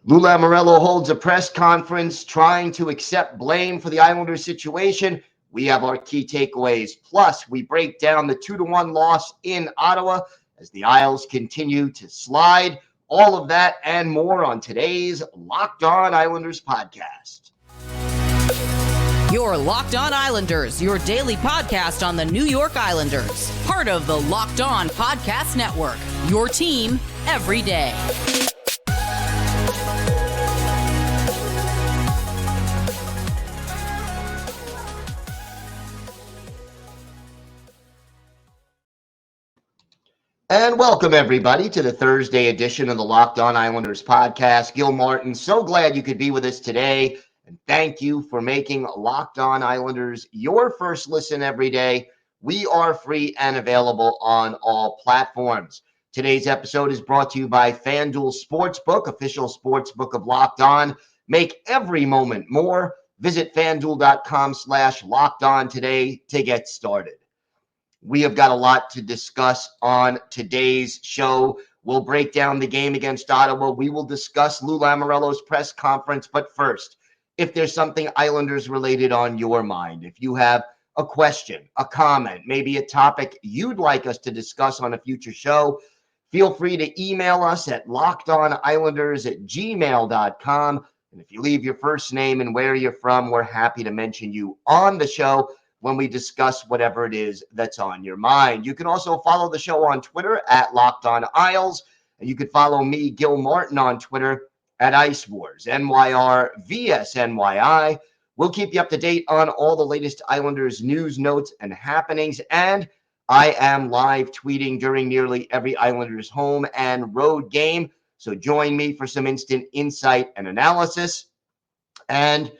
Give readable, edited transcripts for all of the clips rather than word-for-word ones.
Lamoriello holds a press conference trying to accept blame for the Islanders situation. We have our key takeaways. Plus, we break down the 2-1 loss in Ottawa as the Isles continue to slide. All of that and more on today's Locked On Islanders podcast. Your Locked On Islanders, your daily podcast on the New York Islanders. Part of the Locked On Podcast Network, your team every day. And welcome, everybody, to the Thursday edition of the Locked On Islanders podcast. Gil Martin, so glad you could be with us today. And thank you for making Locked On Islanders your first listen every day. We are free and available on all platforms. Today's episode is brought to you by FanDuel Sportsbook, official sportsbook of Locked On. Make every moment more. Visit FanDuel.com/Locked On today to get started. We have got a lot to discuss on today's show. We'll break down the game against Ottawa. We will discuss Lou Lamoriello's press conference. But first, if there's something Islanders related on your mind, if you have a question, a comment, maybe a topic you'd like us to discuss on a future show, feel free to email us at lockedonislanders@gmail.com. And if you leave your first name and where you're from, we're happy to mention you on the show when we discuss whatever it is that's on your mind. You can also follow the show on Twitter at Locked On Isles. And you can follow me, Gil Martin, on Twitter at Ice Wars, NYRVSNYI. We'll keep you up to date on all the latest Islanders news, notes, and happenings. And I am live tweeting during nearly every Islanders home and road game. So join me for some instant insight and analysis. And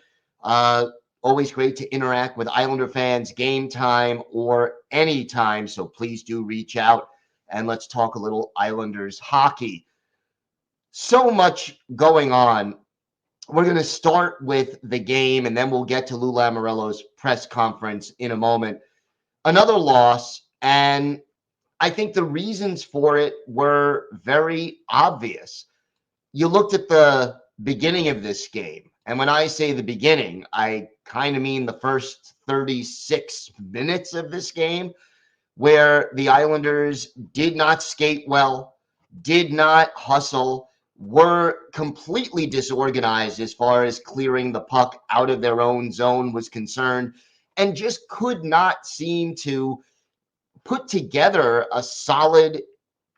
always great to interact with Islander fans, game time or anytime. So please do reach out and let's talk a little Islanders hockey. So much going on. We're going to start with the game and then we'll get to Lou Lamoriello's press conference in a moment. Another loss, and I think the reasons for it were very obvious. You looked at the beginning of this game. And when I say the beginning, I kind of mean the first 36 minutes of this game, where the Islanders did not skate well, did not hustle, were completely disorganized as far as clearing the puck out of their own zone was concerned, and just could not seem to put together a solid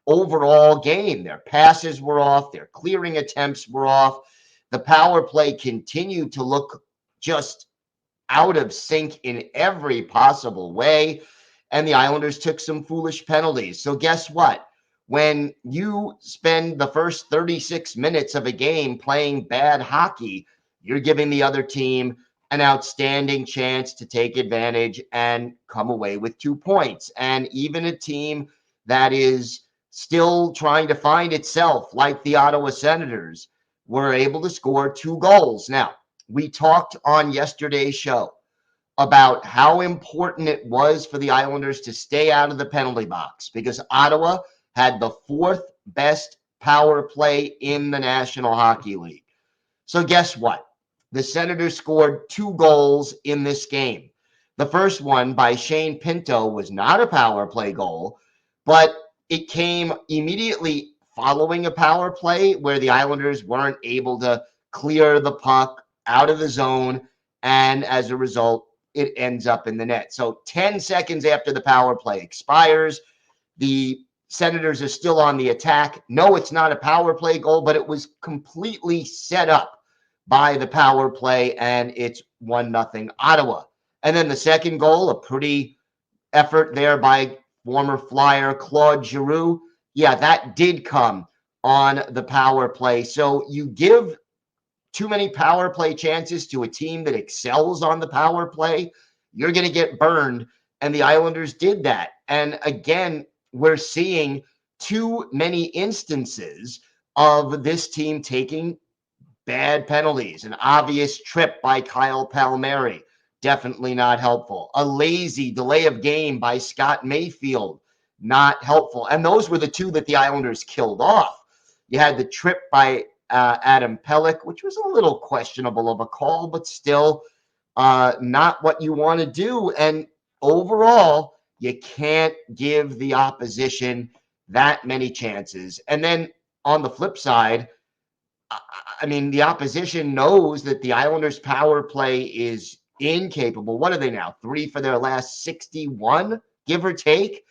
overall game. Their passes were off, their clearing attempts were off. The power play continued to look just out of sync in every possible way. And the Islanders took some foolish penalties. So guess what? When you spend the first 36 minutes of a game playing bad hockey, you're giving the other team an outstanding chance to take advantage and come away with 2 points. And even a team that is still trying to find itself, like the Ottawa Senators, were able to score 2 goals. Now, we talked on yesterday's show about how important it was for the Islanders to stay out of the penalty box because Ottawa had the 4th best power play in the National Hockey League. So guess what? The Senators scored 2 goals in this game. The first one by Shane Pinto was not a power play goal, but it came immediately following a power play where the Islanders weren't able to clear the puck out of the zone, and as a result, it ends up in the net. So 10 seconds after the power play expires, the Senators are still on the attack. No, it's not a power play goal, but it was completely set up by the power play, and it's 1-0 Ottawa. And then the second goal, a pretty effort there by former Flyer Claude Giroux. Yeah, that did come on the power play. So you give too many power play chances to a team that excels on the power play, you're going to get burned. And the Islanders did that. And again, we're seeing too many instances of this team taking bad penalties. An obvious trip by Kyle Palmieri, definitely not helpful. A lazy delay of game by Scott Mayfield, not helpful. And those were the 2 that the Islanders killed off. You had the trip by Adam Pelech, which was a little questionable of a call, but still not what you want to do. And overall, you can't give the opposition that many chances. And then on the flip side, I mean, the opposition knows that the Islanders' power play is incapable. What are they now? 3 for their last 61, give or take.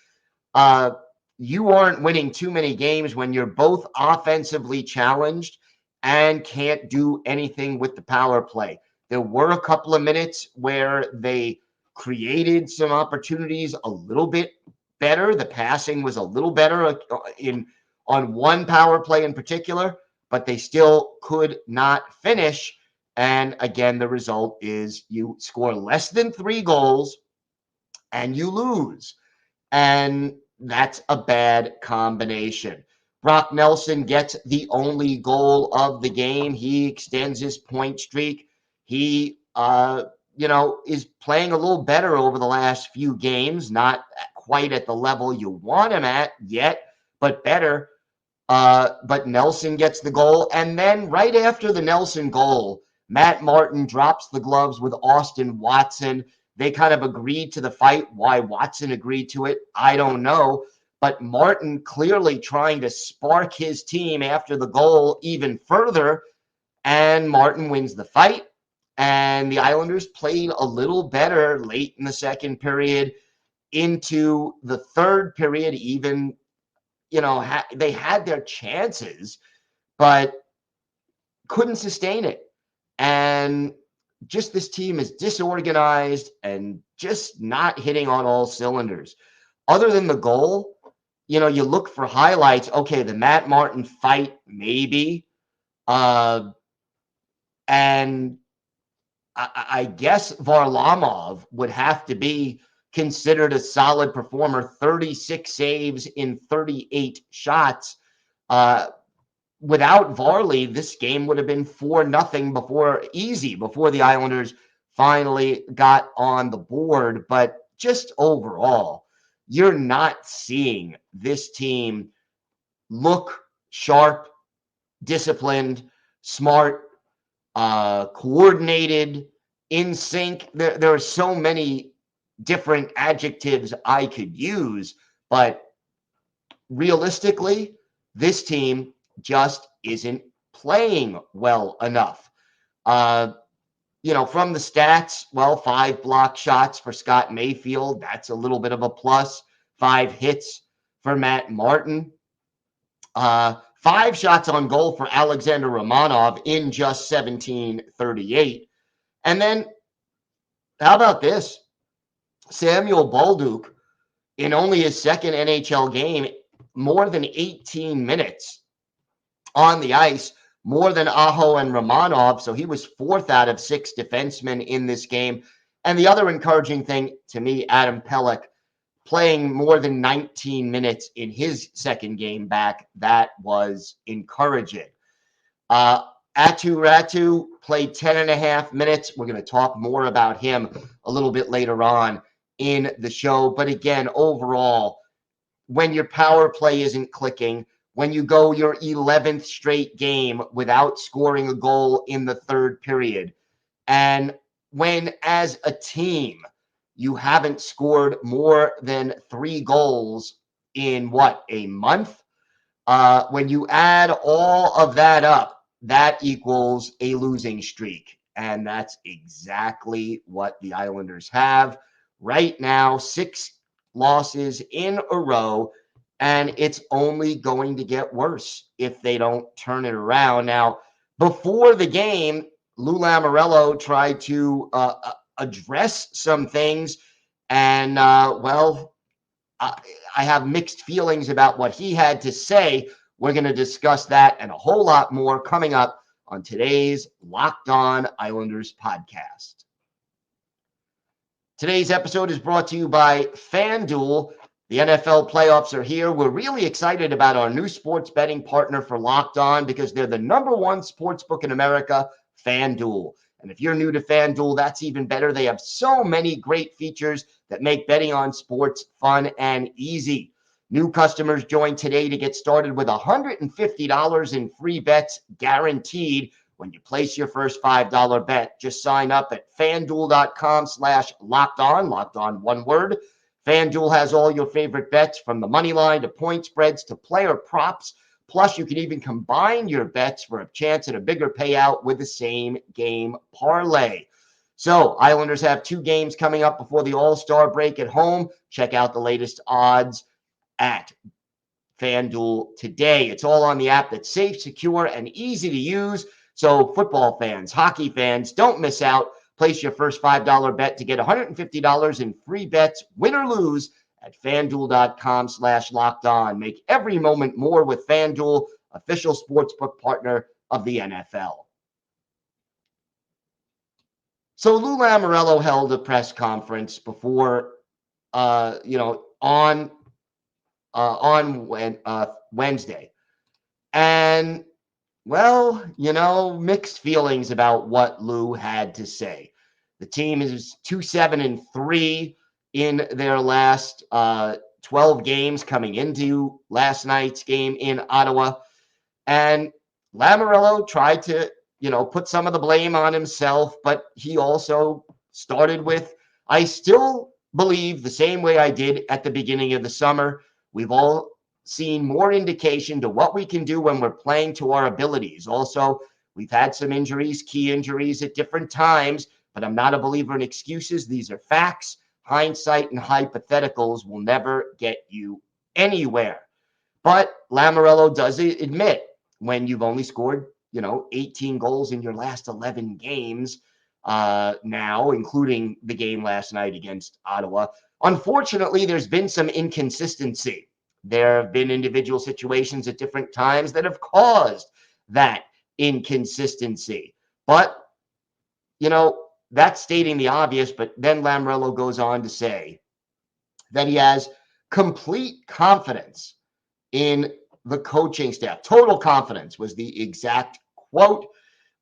Uh, you aren't winning too many games when you're both offensively challenged and can't do anything with the power play. There were a couple of minutes where they created some opportunities a little bit better. The passing was a little better on one power play in particular, but they still could not finish. And again, the result is you score less than 3 goals and you lose. And that's a bad combination. Brock Nelson gets the only goal of the game. He extends his point streak. He, is playing a little better over the last few games. Not quite at the level you want him at yet, but better. But Nelson gets the goal. And then right after the Nelson goal, Matt Martin drops the gloves with Austin Watson. They kind of agreed to the fight. Why Watson agreed to it, I don't know. But Martin clearly trying to spark his team after the goal even further. And Martin wins the fight. And the Islanders played a little better late in the second period into the third period, even, they had their chances, but couldn't sustain it. And just this team is disorganized and just not hitting on all cylinders. Other than the goal, you look for highlights. Okay, the Matt Martin fight, maybe. And I guess Varlamov would have to be considered a solid performer. 36 saves in 38 shots. Without Varley, this game would have been 4-0 before the Islanders finally got on the board. But just overall, you're not seeing this team look sharp, disciplined, smart, coordinated, in sync. There are so many different adjectives I could use, but realistically, this team just isn't playing well enough. From the stats, 5 block shots for Scott Mayfield. That's a little bit of a plus. 5 hits for Matt Martin. 5 shots on goal for Alexander Romanov in just 17:38. And then, how about this? Samuel Bolduc, in only his second NHL game, more than 18 minutes on the ice, more than Aho and Romanov. So he was 4th out of 6 defensemen in this game. And the other encouraging thing to me, Adam Pelech playing more than 19 minutes in his second game back. That was encouraging. Aatu Raty played 10.5 minutes. We're going to talk more about him a little bit later on in the show. But again, overall, when your power play isn't clicking, when you go your 11th straight game without scoring a goal in the third period, and when as a team you haven't scored more than 3 goals in a month, when you add all of that up, that equals a losing streak. And that's exactly what the Islanders have right now. 6 losses in a row, and it's only going to get worse if they don't turn it around. Now, before the game, Lou Lamoriello tried to address some things, and I have mixed feelings about what he had to say. We're going to discuss that and a whole lot more coming up on today's Locked On Islanders podcast. Today's episode is brought to you by FanDuel. The NFL playoffs are here. We're really excited about our new sports betting partner for Locked On because they're the #1 sports book in America, FanDuel. And if you're new to FanDuel, that's even better. They have so many great features that make betting on sports fun and easy. New customers join today to get started with $150 in free bets guaranteed when you place your first $5 bet. Just sign up at FanDuel.com/lockedon, locked on one word. FanDuel has all your favorite bets from the money line to point spreads to player props. Plus, you can even combine your bets for a chance at a bigger payout with the same game parlay. So, Islanders have 2 games coming up before the All-Star break at home. Check out the latest odds at FanDuel today. It's all on the app that's safe, secure, and easy to use. So, football fans, hockey fans, don't miss out. Place your first $5 bet to get $150 in free bets, win or lose, at FanDuel.com/lockedon. Make every moment more with FanDuel, official sportsbook partner of the NFL. So Lou Lamoriello held a press conference before, on Wednesday, and mixed feelings about what Lou had to say. The team is 2-7-3 in their last 12 games coming into last night's game in Ottawa, and Lamoriello tried to put some of the blame on himself, but he also started with, I still believe the same way I did at the beginning of the summer. We've all seen more indication to what we can do when we're playing to our abilities. Also, we've had some injuries, key injuries at different times, but I'm not a believer in excuses. These are facts. Hindsight and hypotheticals will never get you anywhere. But Lamoriello does admit when you've only scored 18 goals in your last 11 games now, including the game last night against Ottawa. Unfortunately, there's been some inconsistency. There have been individual situations at different times that have caused that inconsistency. But, that's stating the obvious. But then Lamoriello goes on to say that he has complete confidence in the coaching staff. Total confidence was the exact quote.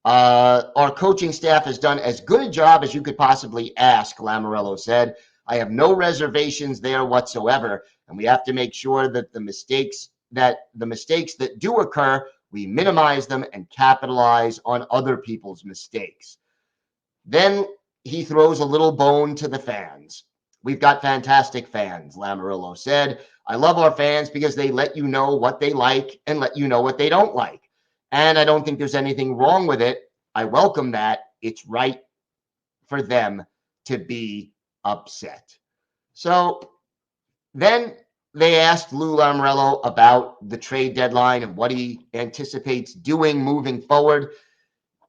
Our coaching staff has done as good a job as you could possibly ask, Lamoriello said. I have no reservations there whatsoever, and we have to make sure that the mistakes that do occur, we minimize them and capitalize on other people's mistakes. Then he throws a little bone to the fans. We've got fantastic fans, Lamoriello said. I love our fans because they let you know what they like and let you know what they don't like. And I don't think there's anything wrong with it. I welcome that. It's right for them to be upset. So then they asked Lou Lamoriello about the trade deadline and what he anticipates doing moving forward.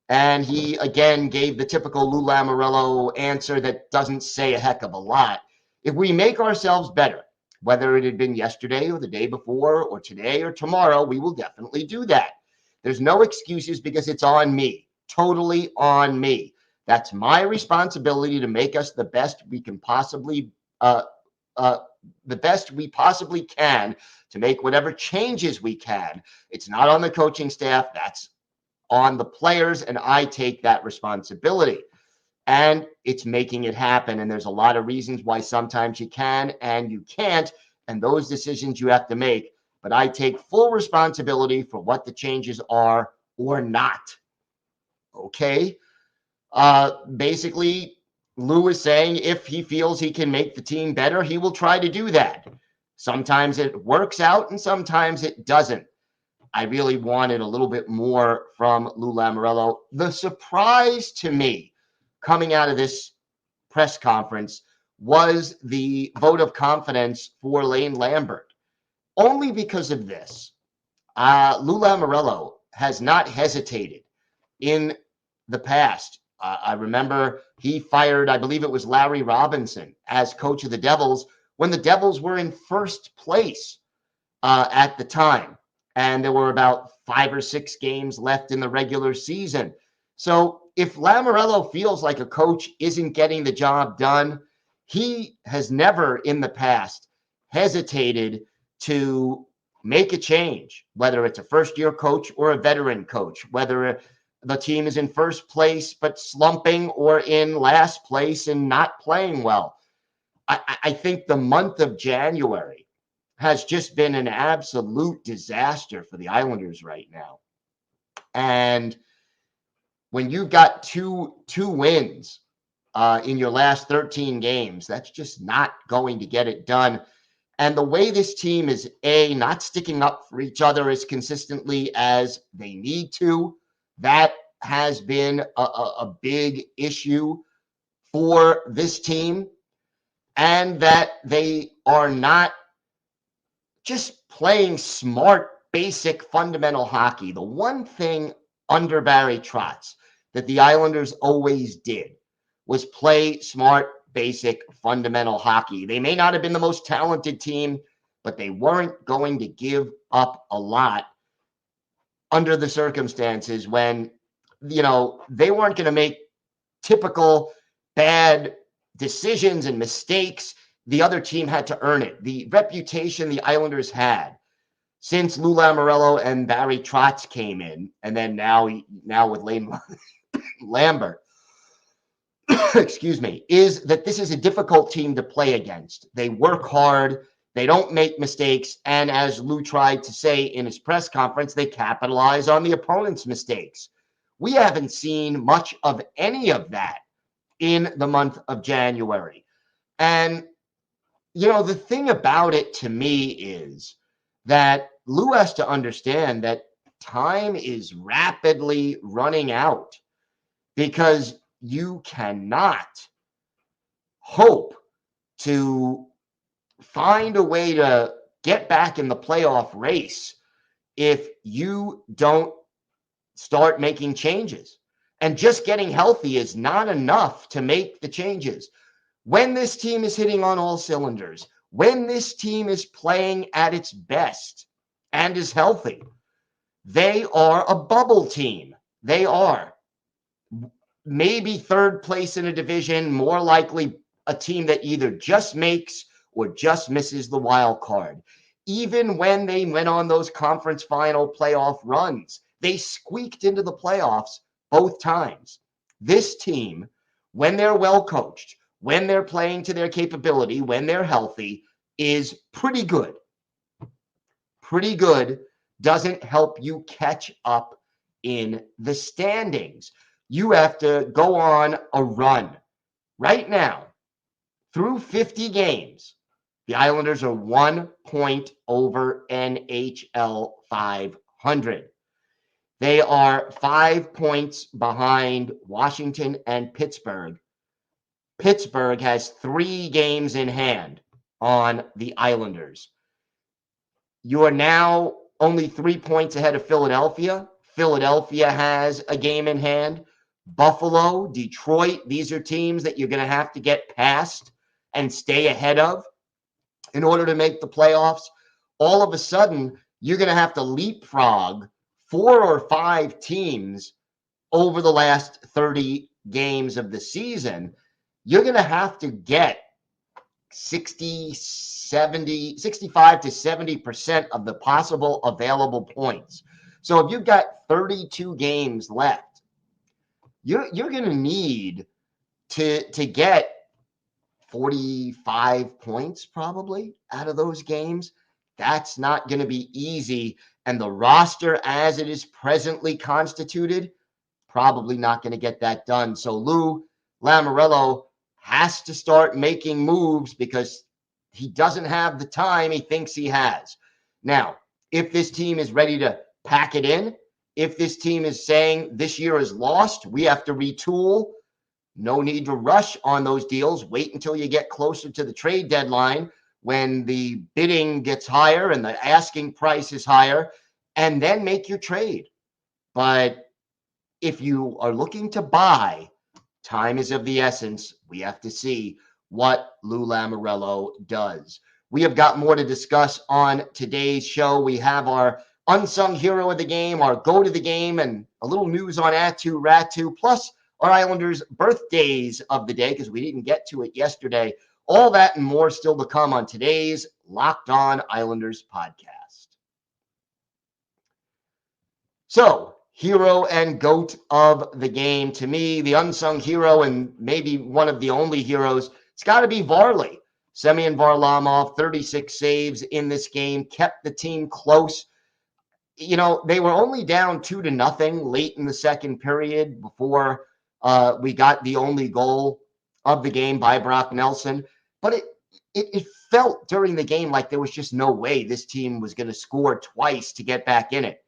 And he again gave the typical Lou Lamoriello answer that doesn't say a heck of a lot. If we make ourselves better, whether it had been yesterday or the day before or today or tomorrow, we will definitely do that. There's no excuses because it's on me, totally on me. That's my responsibility to make us the best we can possibly, the best we possibly can, to make whatever changes we can. It's not on the coaching staff. That's on the players, and I take that responsibility. And it's making it happen. And there's a lot of reasons why sometimes you can and you can't, and those decisions you have to make. But I take full responsibility for what the changes are or not. Okay? Basically, Lou is saying if he feels he can make the team better, he will try to do that. Sometimes it works out and sometimes it doesn't. I really wanted a little bit more from Lou Lamoriello. The surprise to me coming out of this press conference was the vote of confidence for Lane Lambert. Only because of this. Lou Lamoriello has not hesitated in the past. I remember he fired, I believe it was Larry Robinson as coach of the Devils when the Devils were in first place at the time. And there were about 5 or 6 games left in the regular season. So if Lamoriello feels like a coach isn't getting the job done, he has never in the past hesitated to make a change, whether it's a first-year coach or a veteran coach, whether the team is in first place but slumping or in last place and not playing well. I think the month of January has just been an absolute disaster for the Islanders right now. And when you've got two wins in your last 13 games, that's just not going to get it done. And the way this team is not sticking up for each other as consistently as they need to, that has been a big issue for this team. And that they are not just playing smart, basic, fundamental hockey. The one thing under Barry Trotz that the Islanders always did was play smart, basic, fundamental hockey. They may not have been the most talented team, but they weren't going to give up a lot under the circumstances when, they weren't going to make typical bad decisions and mistakes. The other team had to earn it. The reputation the Islanders had since Lou Lamoriello and Barry Trotz came in, and then now with Lane Lambert, excuse me, is that this is a difficult team to play against. They work hard, they don't make mistakes, and as Lou tried to say in his press conference, they capitalize on the opponent's mistakes. We haven't seen much of any of that in the month of January. And, the thing about it to me is that Lou has to understand that time is rapidly running out, because you cannot hope to find a way to get back in the playoff race if you don't start making changes. And just getting healthy is not enough to make the changes. When this team is hitting on all cylinders, when this team is playing at its best and is healthy, they are a bubble team. They are maybe third place in a division, more likely a team that either just makes or just misses the wild card. Even when they went on those conference final playoff runs, they squeaked into the playoffs both times. This team, when they're well coached, when they're playing to their capability, when they're healthy, is pretty good. Pretty good doesn't help you catch up in the standings. You have to go on a run. Right now, through 50 games, the Islanders are 1 point over NHL 500. They are 5 points behind Washington and Pittsburgh. Pittsburgh has 3 games in hand on the Islanders. You are now only 3 points ahead of Philadelphia. Philadelphia has a game in hand. Buffalo, Detroit, these are teams that you're going to have to get past and stay ahead of in order to make the playoffs. All of a sudden, you're going to have to leapfrog 4 or 5 teams over the last 30 games of the season. You're going to have to get 65 to 70% of the possible available points. So if you've got 32 games left, you're going to need to get 45 points probably out of those games. That's not going to be easy. And the roster as it is presently constituted, probably not going to get that done. So Lou Lamoriello has to start making moves because he doesn't have the time he thinks he has. Now, if this team is ready to pack it in, if this team is saying this year is lost, we have to retool, no need to rush on those deals. Wait until you get closer to the trade deadline when the bidding gets higher and the asking price is higher, and then make your trade. But if you are looking to buy, time is of the essence. We have to see what Lou Lamoriello does. We have got more to discuss on today's show. We have our unsung hero of the game, our go to the game, and a little news on Aatu Raty, plus our Islanders' birthdays of the day, because we didn't get to it yesterday. All that and more still to come on today's Locked On Islanders podcast. So, hero and GOAT of the game. To me, the unsung hero and maybe one of the only heroes, it's got to be Varley. Semyon Varlamov, 36 saves in this game, kept the team close. They were only down 2-0 late in the second period before we got the only goal of the game by Brock Nelson. But it felt during the game like there was just no way this team was going to score twice to get back in it.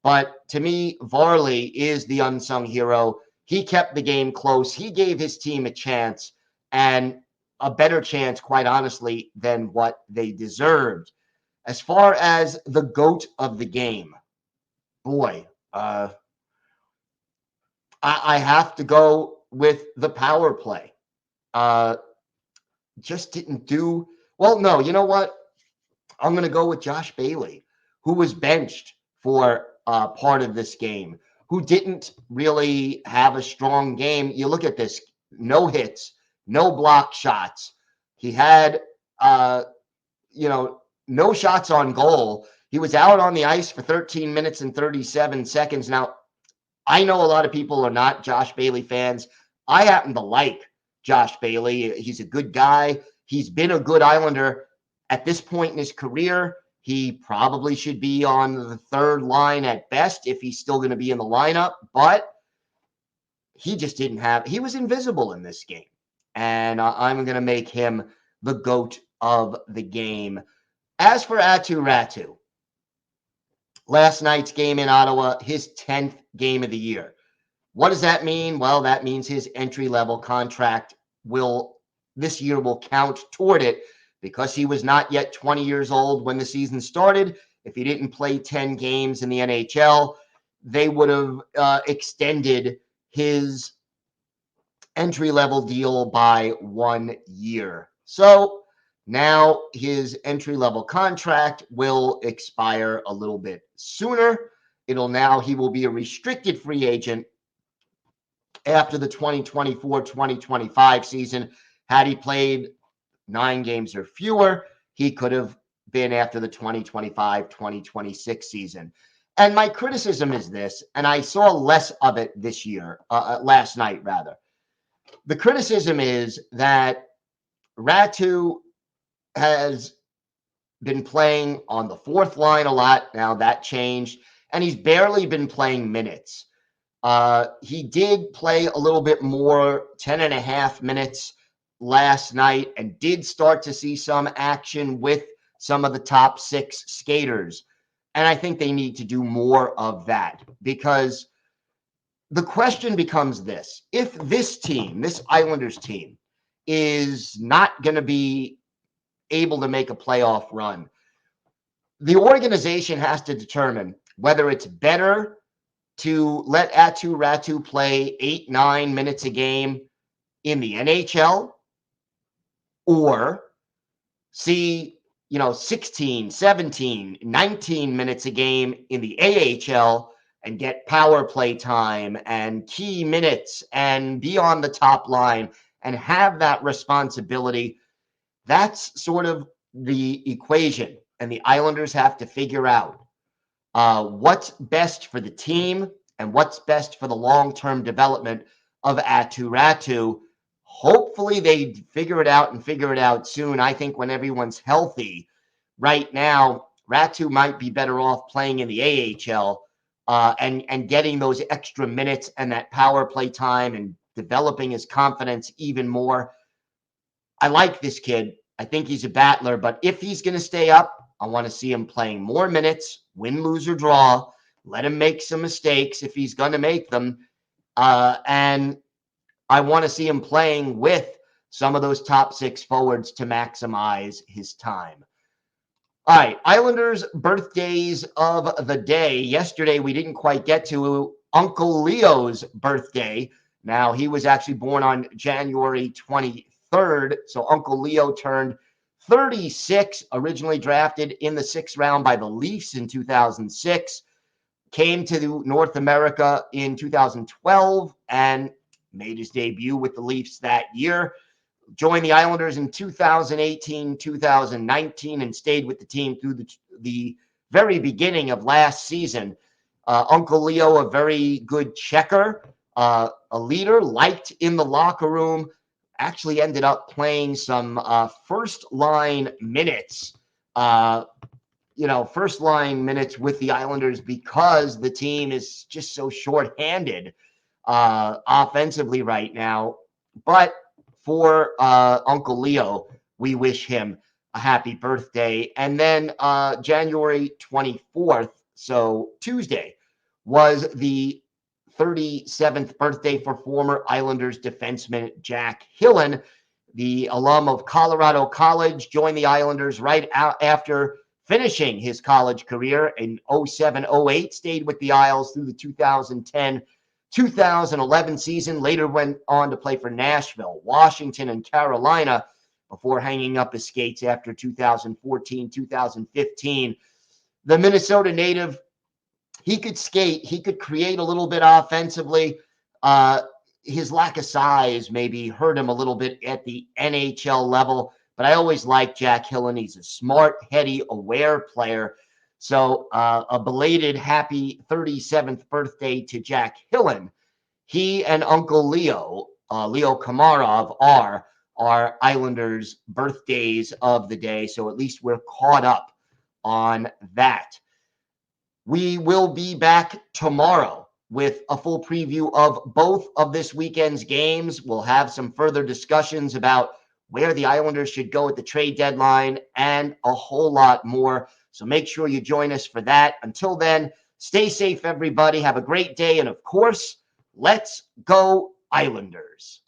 But to me, Varley is the unsung hero. He kept the game close. He gave his team a chance, and a better chance, quite honestly, than what they deserved. As far as the GOAT of the game, boy, I have to go with the power play. Just didn't do well. No, you know what? I'm going to go with Josh Bailey, who was benched for part of this game, who didn't really have a strong game. You look at this: no hits, no block shots. He had, no shots on goal. He was out on the ice for 13 minutes and 37 seconds. Now, I know a lot of people are not Josh Bailey fans. I happen to like Josh Bailey. He's a good guy. He's been a good Islander. At this point in his career, he probably should be on the third line at best if he's still going to be in the lineup. But he just didn't have – he was invisible in this game. And I'm going to make him the GOAT of the game. As for Aatu Raty, last night's game in Ottawa, his 10th game of the year. What does that mean? Well, that means his entry-level contract this year will count toward it, because he was not yet 20 years old when the season started. If he didn't play 10 games in the NHL, they would have extended his entry-level deal by 1 year. So now his entry-level contract will expire a little bit sooner. He will be a restricted free agent after the 2024-2025 season. Had he played 9 games or fewer, he could have been after the 2025-2026 season. And my criticism is this, and I saw less of it last night rather. The criticism is that Raty has been playing on the fourth line a lot. Now that changed, and he's barely been playing minutes. He did play a little bit more, 10.5 minutes last night, and did start to see some action with some of the top 6 skaters. And I think they need to do more of that, because the question becomes this: if this team, this Islanders team, is not going to be able to make a playoff run, the organization has to determine whether it's better to let Aatu Raty play 8-9 minutes a game in the NHL, or see 16, 17, 19 minutes a game in the AHL and get power play time and key minutes and be on the top line and have that responsibility. That's sort of the equation, and the Islanders have to figure out what's best for the team and what's best for the long-term development of Aatu Raty. Hopefully they figure it out soon. I think when everyone's healthy. Right now, Raty might be better off playing in the AHL and getting those extra minutes and that power play time and developing his confidence even more. I like this kid. I think he's a battler, but if he's going to stay up, I want to see him playing more minutes, win, lose, or draw. Let him make some mistakes if he's going to make them. And I want to see him playing with some of those top 6 forwards to maximize his time. All right, Islanders birthdays of the day. Yesterday, we didn't quite get to Uncle Leo's birthday. Now, he was actually born on January 23rd, so Uncle Leo turned 36, originally drafted in the 6th round by the Leafs in 2006, came to North America in 2012 and made his debut with the Leafs that year. Joined the Islanders in 2018, 2019, and stayed with the team through the very beginning of last season. Uncle Leo, a very good checker, a leader, liked in the locker room, actually ended up playing some first line minutes. First line minutes with the Islanders because the team is just so shorthanded offensively right now. But for Uncle Leo, we wish him a happy birthday. And then January 24th, so Tuesday, was the 37th birthday for former Islanders defenseman Jack Hillen. The alum of Colorado College joined the Islanders right out after finishing his college career in 07-08, stayed with the Isles through the 2010-2011 season, later went on to play for Nashville, Washington, and Carolina before hanging up his skates after 2014-2015. The Minnesota native, he could skate, he could create a little bit offensively. His lack of size maybe hurt him a little bit at the NHL level, but I always liked Jack Hillen. He's a smart, heady, aware player. So a belated happy 37th birthday to Jack Hillen. He and Uncle Leo, Leo Komarov, are our Islanders' birthdays of the day. So at least we're caught up on that. We will be back tomorrow with a full preview of both of this weekend's games. We'll have some further discussions about where the Islanders should go at the trade deadline and a whole lot more. So make sure you join us for that. Until then, stay safe, everybody. Have a great day. And of course, let's go Islanders.